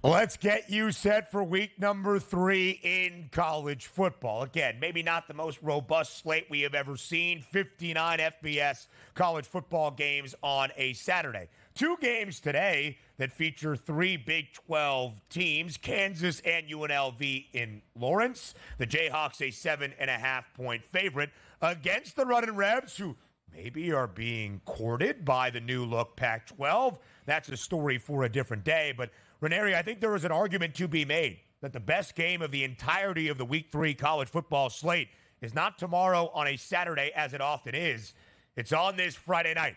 Let's get you set for week number 3 in college football. Again, maybe not the most robust slate we have ever seen. 59 FBS college football games on a Saturday. 2 games today that feature 3 Big 12 teams, Kansas and UNLV in Lawrence. The Jayhawks a 7.5-point favorite against the Runnin' Rebs, who maybe are being courted by the new look Pac-12. That's a story for a different day, but Ranieri, I think there is an argument to be made that the best game of the entirety of the Week 3 college football slate is not tomorrow on a Saturday, as it often is. It's on this Friday night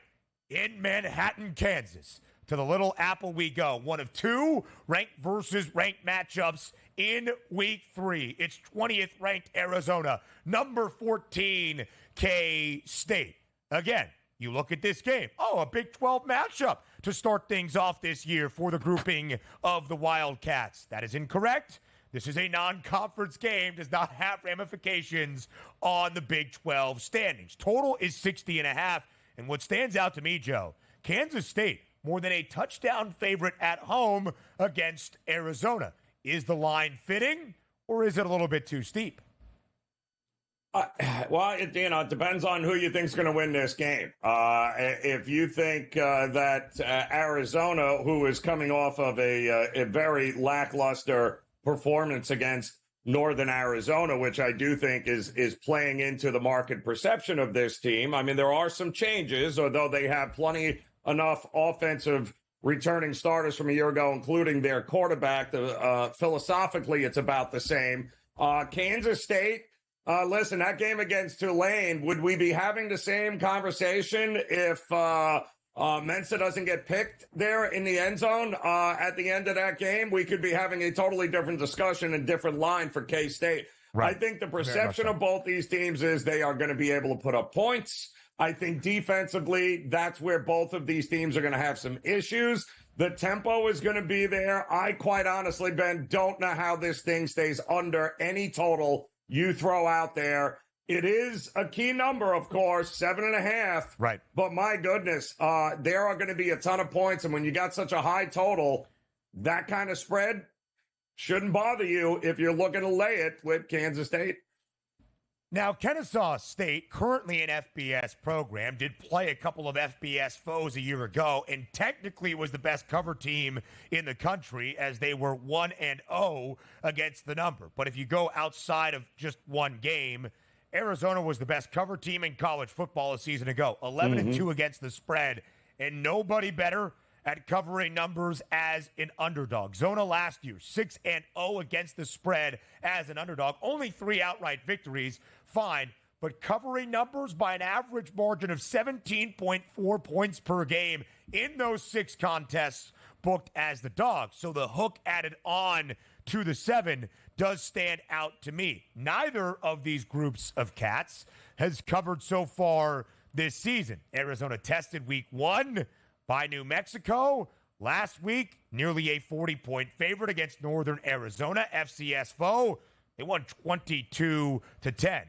in Manhattan, Kansas. To the Little Apple we go. One of 2 ranked versus ranked matchups in Week 3. It's 20th ranked Arizona, number 14 K-State. Again, you look at this game. Oh, a Big 12 matchup to start things off this year for the grouping of the Wildcats. That is incorrect. This is a non-conference game, does not have ramifications on the Big 12 standings. Total is 60.5. And what stands out to me, Joe, Kansas State, more than a touchdown favorite at home against Arizona. Is the line fitting, or is it a little bit too steep? Well, it depends on who you think is going to win this game. If you think that Arizona, who is coming off of a very lackluster performance against Northern Arizona, which I do think is playing into the market perception of this team. I mean, there are some changes, although they have plenty enough offensive returning starters from a year ago, including their quarterback. Philosophically, it's about the same. Kansas State. Listen, that game against Tulane, would we be having the same conversation if Mensa doesn't get picked there in the end zone at the end of that game? We could be having a totally different discussion and different line for K-State. Right. I think the perception of both these teams is they are going to be able to put up points. I think defensively, that's where both of these teams are going to have some issues. The tempo is going to be there. I quite honestly, Ben, don't know how this thing stays under any total you throw out there. It is a key number, of course, 7.5. Right. But my goodness, there are going to be a ton of points. And when you got such a high total, that kind of spread shouldn't bother you if you're looking to lay it with Kansas State. Now, Kennesaw State, currently an FBS program, did play a couple of FBS foes a year ago and technically was the best cover team in the country as they were 1-0 against the number. But if you go outside of just one game, Arizona was the best cover team in college football a season ago, 11-2 against the spread, and nobody better at covering numbers as an underdog. Zona last year, 6-0 against the spread as an underdog. Only 3 outright victories, fine. But covering numbers by an average margin of 17.4 points per game in those 6 contests booked as the dog. So the hook added on to the 7 does stand out to me. Neither of these groups of cats has covered so far this season. Arizona tested week 1 by New Mexico. Last week, nearly a 40-point favorite against Northern Arizona, FCS foe. They won 22-10.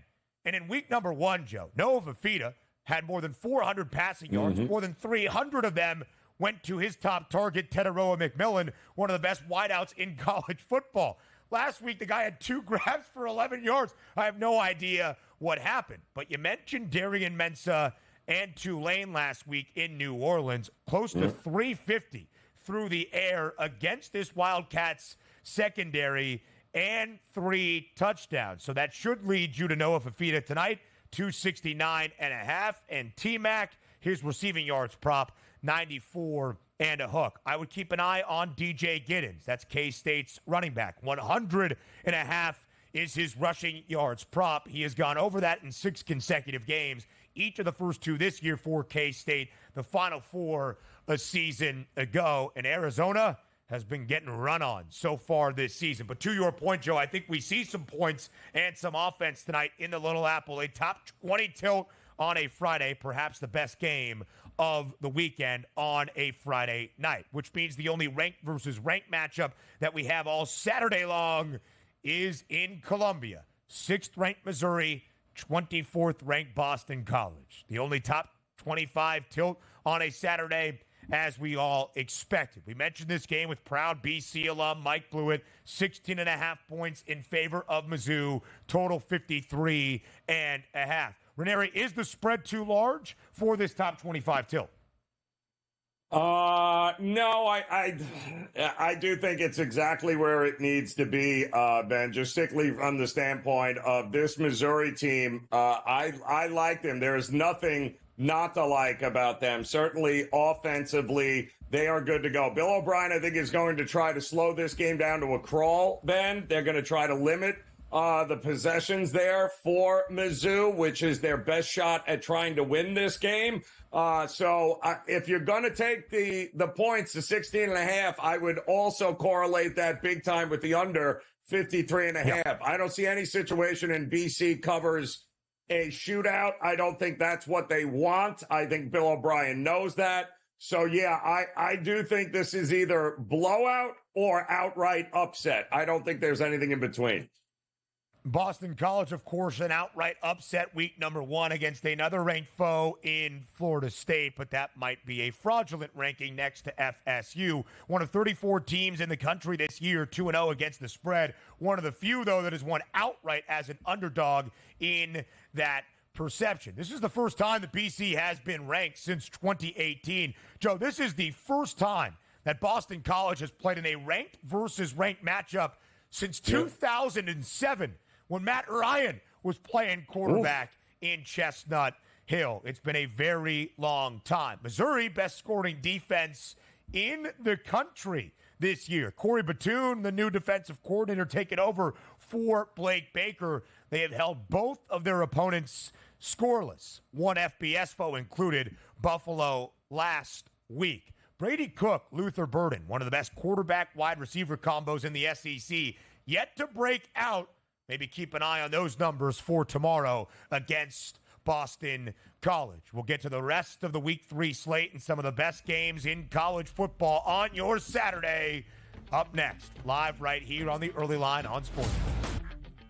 And in week number 1, Joe, Noah Fafita had more than 400 passing yards. More than 300 of them went to his top target, Teteroa McMillan, one of the best wideouts in college football. Last week, the guy had 2 grabs for 11 yards. I have no idea what happened. But you mentioned Darian Mensah and Tulane last week in New Orleans, close to 350 through the air against this Wildcats secondary and 3 touchdowns. So that should lead you to Noah Fafita tonight, 269.5. And T-Mac, his receiving yards prop, 94 and a hook. I would keep an eye on DJ Giddens. That's K-State's running back. 100.5 is his rushing yards prop. He has gone over that in 6 consecutive games. Each of the first 2 this year for K-State, the final 4 a season ago. And Arizona has been getting run on so far this season. But to your point, Joe, I think we see some points and some offense tonight in the Little Apple. A top 20 tilt on a Friday, perhaps the best game of the weekend on a Friday night, which means the only ranked versus ranked matchup that we have all Saturday long is in Columbia. 6th ranked Missouri, 24th ranked Boston College. The only top 25 tilt on a Saturday as we all expected. We mentioned this game with proud BC alum Mike Blewett, 16.5 points in favor of Mizzou, total 53.5. Ranieri, is the spread too large for this top 25 tilt? No, I do think it's exactly where it needs to be, Ben, just strictly from the standpoint of this Missouri team. I like them. There is nothing not to like about them. Certainly offensively, they are good to go. Bill O'Brien, I think, is going to try to slow this game down to a crawl, Ben. They're going to try to limit the possessions there for Mizzou, which is their best shot at trying to win this game. So if you're going to take the points to 16.5, I would also correlate that big time with the under 53.5. Yep. I don't see any situation in BC covers a shootout. I don't think that's what they want. I think Bill O'Brien knows that. So, yeah, I do think this is either blowout or outright upset. I don't think there's anything in between. Boston College, of course, an outright upset week number 1 against another ranked foe in Florida State, but that might be a fraudulent ranking next to FSU. One of 34 teams in the country this year, 2-0 against the spread. One of the few, though, that has won outright as an underdog in that perception. This is the first time that BC has been ranked since 2018. Joe, this is the first time that Boston College has played in a ranked versus ranked matchup since 2007. When Matt Ryan was playing quarterback in Chestnut Hill. It's been a very long time. Missouri, best scoring defense in the country this year. Corey Batoon, the new defensive coordinator, taking over for Blake Baker. They have held both of their opponents scoreless. One FBS foe included, Buffalo, last week. Brady Cook, Luther Burden, one of the best quarterback wide receiver combos in the SEC, yet to break out. Maybe keep an eye on those numbers for tomorrow against Boston College. We'll get to the rest of the Week 3 slate and some of the best games in college football on your Saturday. Up next, live right here on the Early Line on Sports.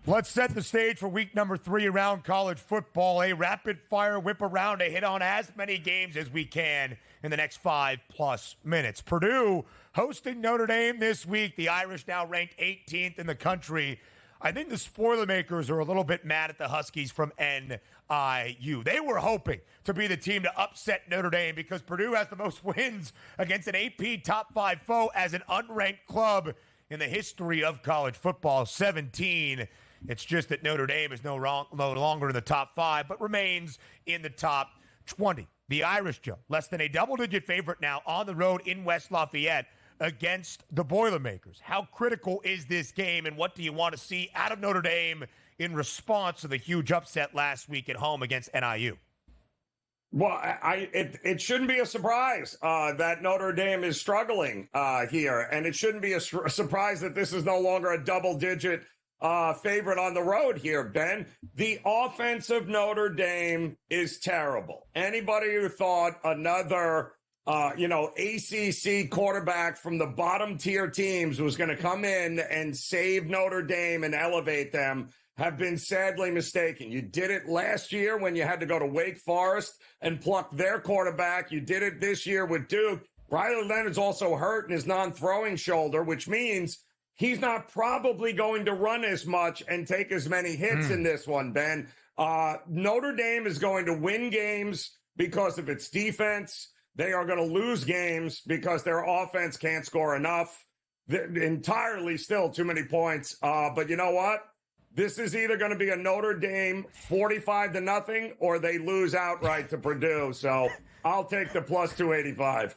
Let's set the stage for week number 3 around college football. A rapid-fire whip around to hit on as many games as we can in the next 5+ minutes. Purdue hosting Notre Dame this week. The Irish now ranked 18th in the country. I think the Spoilermakers are a little bit mad at the Huskies from NIU. They were hoping to be the team to upset Notre Dame because Purdue has the most wins against an AP top 5 foe as an unranked club in the history of college football, 17. It's just that Notre Dame is no longer in the top 5, but remains in the top 20. The Irish, Joe, less than a double-digit favorite now on the road in West Lafayette against the Boilermakers. How critical is this game, and what do you want to see out of Notre Dame in response to the huge upset last week at home against NIU? Well, it shouldn't be a surprise that Notre Dame is struggling here, and it shouldn't be a surprise that this is no longer a double-digit favorite on the road here, Ben. The offense of Notre Dame is terrible. Anybody who thought another ACC quarterback from the bottom tier teams was going to come in and save Notre Dame and elevate them have been sadly mistaken. You did it last year when you had to go to Wake Forest and pluck their quarterback. You did it this year with Duke. Riley Leonard's also hurt in his non-throwing shoulder, which means he's not probably going to run as much and take as many hits in this one, Ben. Notre Dame is going to win games because of its defense. They are going to lose games because their offense can't score enough. Entirely still too many points. But you know what? This is either going to be a Notre Dame 45-0 or they lose outright to Purdue. So I'll take the plus 285.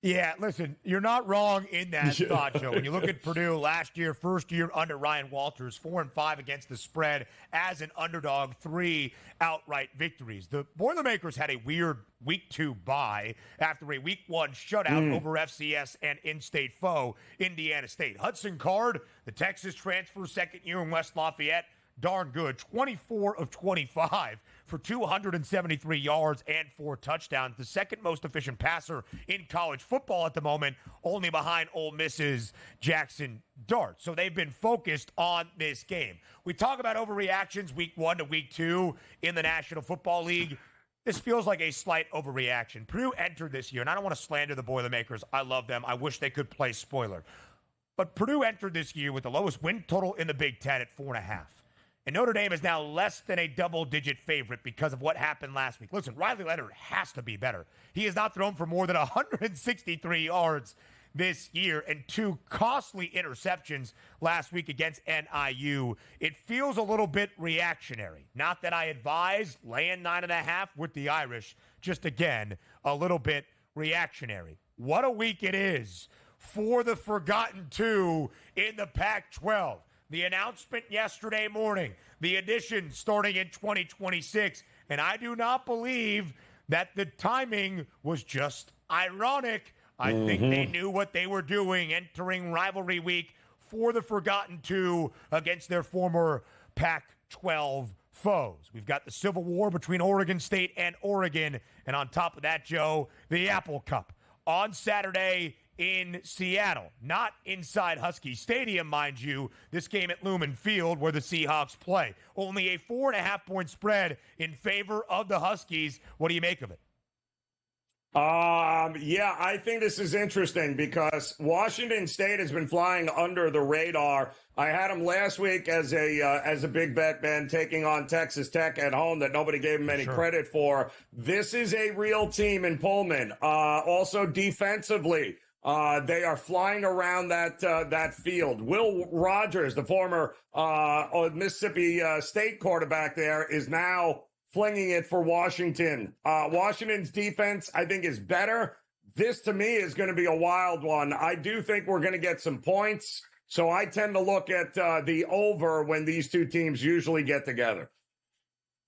Yeah, listen, you're not wrong in that thought, Joe. When you look at Purdue last year, first year under Ryan Walters, 4-5 against the spread as an underdog, 3 outright victories. The Boilermakers had a weird week 2 bye after a week 1 shutout over FCS and in-state foe, Indiana State. Hudson Card, the Texas transfer, second year in West Lafayette, darn good, 24 of 25 for 273 yards and 4 touchdowns. The second most efficient passer in college football at the moment, only behind Ole Miss's Jackson Dart. So they've been focused on this game. We talk about overreactions week 1 to week 2 in the National Football League. This feels like a slight overreaction. Purdue entered this year, and I don't want to slander the Boilermakers. I love them. I wish they could play spoiler. But Purdue entered this year with the lowest win total in the Big Ten at 4.5. And Notre Dame is now less than a double-digit favorite because of what happened last week. Listen, Riley Leonard has to be better. He has not thrown for more than 163 yards this year and 2 costly interceptions last week against NIU. It feels a little bit reactionary. Not that I advise laying 9.5 with the Irish, just again, a little bit reactionary. What a week it is for the Forgotten Two in the Pac-12. The announcement yesterday morning, the addition starting in 2026, and I do not believe that the timing was just ironic. I think they knew what they were doing entering rivalry week for the Forgotten Two against their former Pac-12 foes. We've got the Civil War between Oregon State and Oregon, and on top of that, Joe, the Apple Cup on Saturday in Seattle. Not inside Husky Stadium, mind you. This game at Lumen Field where the Seahawks play. Only a 4.5-point spread in favor of the Huskies. What do you make of it? Yeah, I think this is interesting because Washington State has been flying under the radar. I had them last week as a big bet, Ben, taking on Texas Tech at home that nobody gave them any credit for. This is a real team in Pullman. Also defensively, they are flying around that field. Will Rogers, the former Mississippi State quarterback there, is now flinging it for Washington. Washington's defense, I think, is better. This, to me, is going to be a wild one. I do think we're going to get some points, so I tend to look at the over when these two teams usually get together.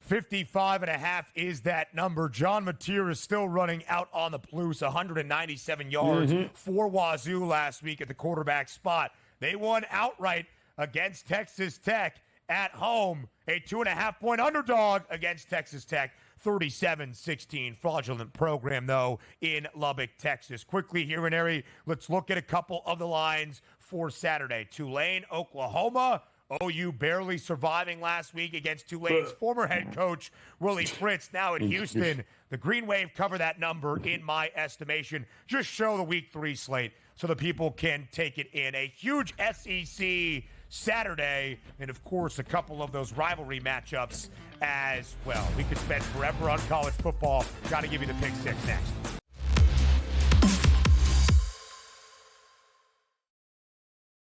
55.5 is that number. John Mateer is still running out on the Palouse, 197 yards for Wazoo last week at the quarterback spot. They won outright against Texas Tech at home, a 2.5-point underdog against Texas Tech, 37-16. Fraudulent program, though, in Lubbock, Texas. Quickly here, Ari, let's look at a couple of the lines for Saturday. Tulane, Oklahoma. OU barely surviving last week against Tulane's former head coach, Willie Fritz, now at Houston. The Green Wave cover that number, in my estimation. Just show the Week 3 slate so the people can take it in. A huge SEC Saturday, and of course a couple of those rivalry matchups as well. We could spend forever on college football. Got to give you the pick six next.